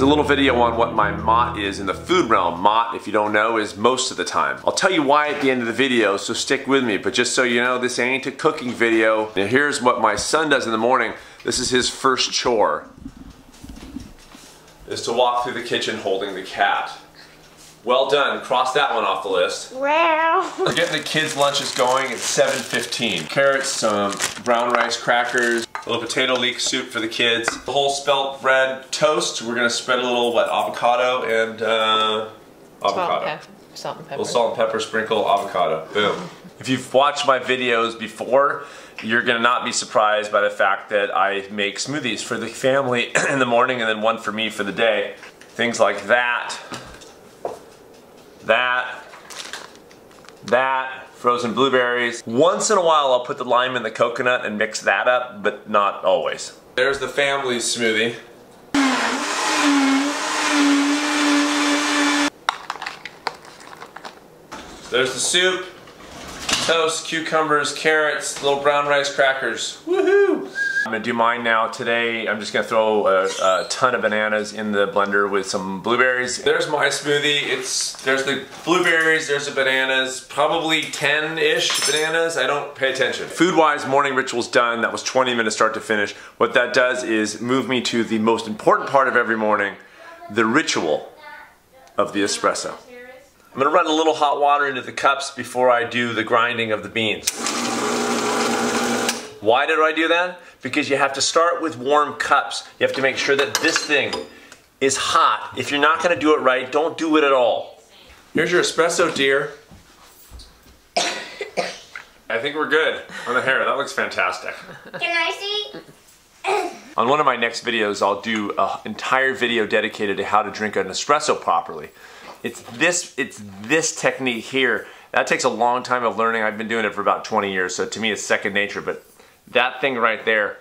There's a little video on what my MOTT is in the food realm. MOTT, if you don't know, is most of the time. I'll tell you why at the end of the video, so stick with me. But just so you know, this ain't a cooking video. Now here's what my son does in the morning. This is his first chore, is to walk through the kitchen holding the cat. Well done, cross that one off the list. Wow. We're getting the kids' lunches going at 7:15. Carrots, some brown rice crackers, a little potato leek soup for the kids, the whole spelt bread toast. We're gonna spread a little, avocado and avocado. Salt and pepper. A little salt and pepper, sprinkle, avocado. Boom. If you've watched my videos before, you're gonna not be surprised by the fact that I make smoothies for the family in the morning and then one for me for the day. Things like that. That, frozen blueberries. Once in a while I'll put the lime in the coconut and mix that up, but not always. There's the family's smoothie. There's the soup, toast, cucumbers, carrots, little brown rice crackers. Woohoo! I'm gonna do mine now. Today I'm just gonna throw a ton of bananas in the blender with some blueberries. There's my smoothie. There's the blueberries, there's the bananas, probably 10-ish bananas. I don't pay attention. Food-wise, morning ritual's done. That was 20 minutes start to finish. What that does is move me to the most important part of every morning, the ritual of the espresso. I'm gonna run a little hot water into the cups before I do the grinding of the beans. Why did I do that? Because you have to start with warm cups. You have to make sure that this thing is hot. If you're not gonna do it right, don't do it at all. Here's your espresso, dear. I think we're good on the hair. That looks fantastic. Can I see? On one of my next videos, I'll do an entire video dedicated to how to drink an espresso properly. It's this technique here. That takes a long time of learning. I've been doing it for about 20 years, so to me it's second nature, but that thing right there,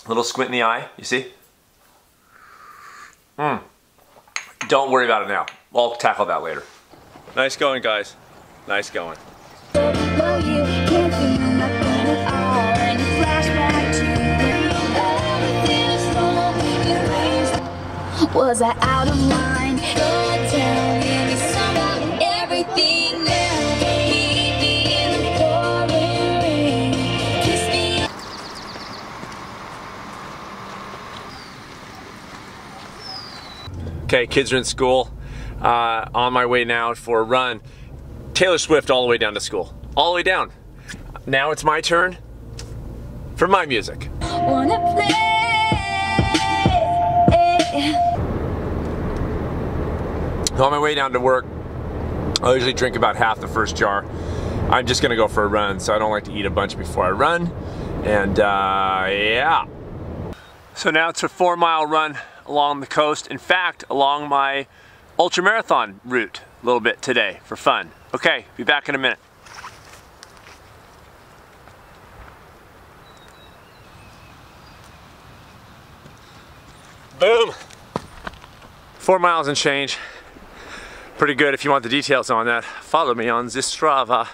little squint in the eye, you see? Don't worry about it now. I'll tackle that later. Nice going, guys. Nice going. Was I out of line? Don't tell me something, everything now. Keep me in the pouring rain. Kiss me. Okay, kids are in school. On my way now for a run. Taylor Swift all the way down to school. All the way down. Now it's my turn for my music. Wanna play. On my way down to work, I usually drink about half the first jar. I'm just gonna go for a run, so I don't like to eat a bunch before I run. And yeah. So now it's a 4-mile run along the coast. In fact, along my ultramarathon route a little bit today for fun. Okay, be back in a minute. Boom! 4 miles and change. Pretty good. If you want the details on that, follow me on the strava.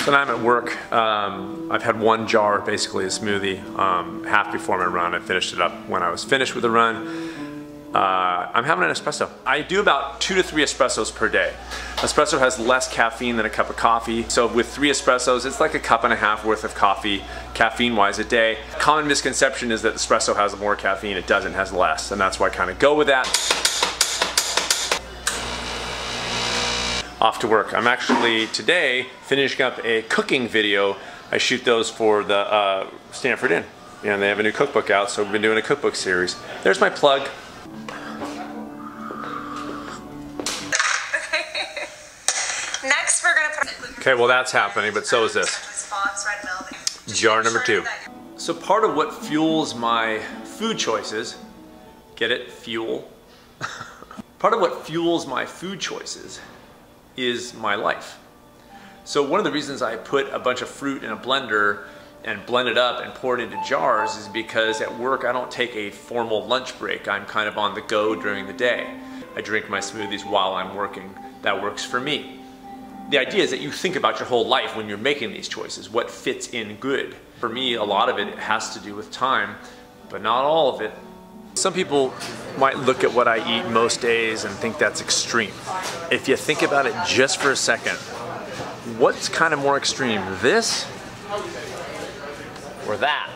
So now I'm at work. I've had one jar, basically a smoothie, half before my run. I finished it up when I was finished with the run. I'm having an espresso. I do about 2 to 3 espressos per day. Espresso has less caffeine than a cup of coffee. So with 3 espressos, it's like a cup and a half worth of coffee, caffeine-wise, a day. Common misconception is that espresso has more caffeine. It doesn't, it has less. And that's why I kind of go with that. Off to work. I'm actually today finishing up a cooking video. I shoot those for the Stanford Inn. And they have a new cookbook out, so we've been doing a cookbook series. There's my plug. Next, we're gonna put. Okay, well that's happening, but so is this. Jar number 2. So part of what fuels my food choices, get it? Fuel. Part of what fuels my food choices is my life. So one of the reasons I put a bunch of fruit in a blender and blend it up and pour it into jars is because at work I don't take a formal lunch break. I'm kind of on the go during the day. I drink my smoothies while I'm working. That works for me. The idea is that you think about your whole life when you're making these choices, what fits in good. For me, a lot of it has to do with time, but not all of it. Some people might look at what I eat most days and think that's extreme. If you think about it just for a second, what's kind of more extreme, this or that?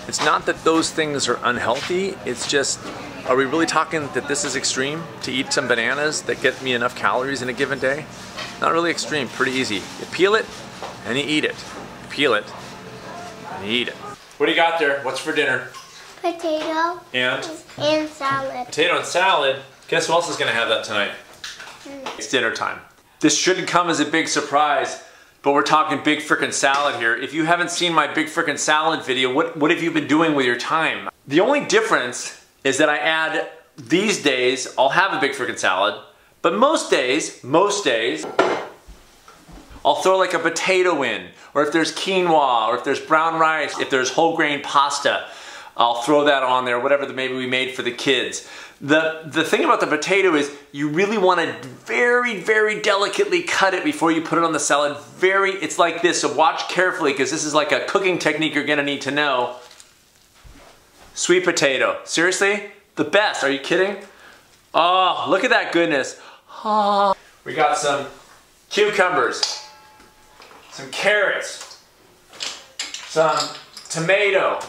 It's not that those things are unhealthy, it's just, are we really talking that this is extreme? To eat some bananas that get me enough calories in a given day? Not really extreme, pretty easy. You peel it and you eat it. You peel it and you eat it. What do you got there? What's for dinner? Potato. And salad. potato and salad. Guess who else is gonna have that tonight? It's dinner time. This shouldn't come as a big surprise, but we're talking big frickin' salad here. If you haven't seen my big frickin' salad video, what have you been doing with your time? The only difference is that I add, these days, I'll have a big frickin' salad, but most days, I'll throw like a potato in, or if there's quinoa, or if there's brown rice, if there's whole grain pasta, I'll throw that on there, whatever maybe we made for the kids. The thing about the potato is you really want to very, very delicately cut it before you put it on the salad. It's like this, so watch carefully because this is like a cooking technique you're gonna need to know. Sweet potato, seriously? The best, are you kidding? Oh, look at that goodness. Oh. We got some cucumbers, some carrots, some tomato.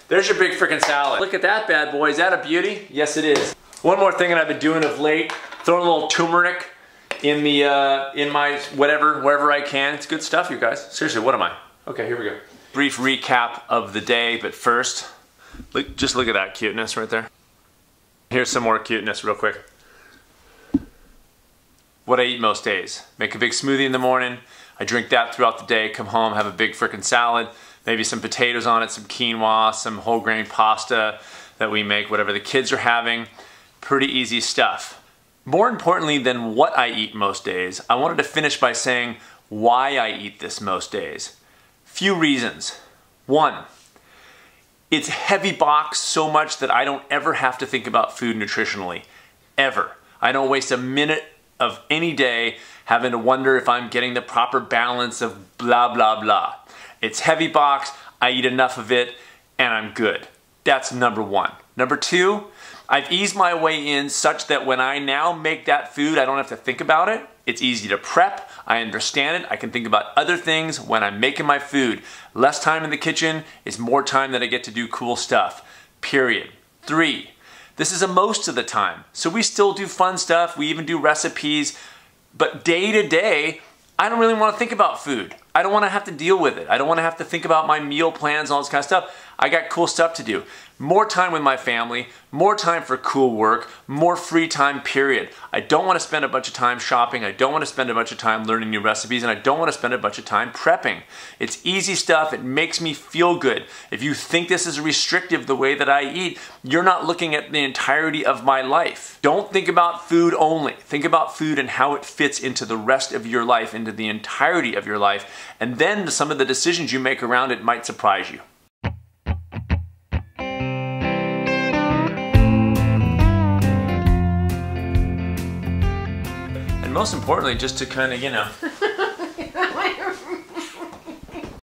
There's your big frickin' salad. Look at that bad boy, is that a beauty? Yes it is. One more thing that I've been doing of late, throwing a little turmeric in my whatever, wherever I can. It's good stuff, you guys. Seriously, what am I? Okay, here we go. Brief recap of the day, but first, just look at that cuteness right there. Here's some more cuteness real quick. What I eat most days. Make a big smoothie in the morning. I drink that throughout the day, come home, have a big frickin' salad. Maybe some potatoes on it, some quinoa, some whole grain pasta that we make, whatever the kids are having. Pretty easy stuff. More importantly than what I eat most days, I wanted to finish by saying why I eat this most days. Few reasons. One, it's heavy box so much that I don't ever have to think about food nutritionally. Ever. I don't waste a minute of any day having to wonder if I'm getting the proper balance of blah, blah, blah. It's heavy box, I eat enough of it, and I'm good. That's number one. Number two, I've eased my way in such that when I now make that food, I don't have to think about it. It's easy to prep, I understand it, I can think about other things when I'm making my food. Less time in the kitchen is more time that I get to do cool stuff, period. Three, this is a most of the time. So we still do fun stuff, we even do recipes, but day to day, I don't really want to think about food. I don't want to have to deal with it. I don't want to have to think about my meal plans and all this kind of stuff. I got cool stuff to do. More time with my family, more time for cool work, more free time, period. I don't want to spend a bunch of time shopping. I don't want to spend a bunch of time learning new recipes, and I don't want to spend a bunch of time prepping. It's easy stuff. It makes me feel good. If you think this is restrictive the way that I eat, you're not looking at the entirety of my life. Don't think about food only. Think about food and how it fits into the rest of your life, into the entirety of your life, and then some of the decisions you make around it might surprise you. Most importantly, just to kind of,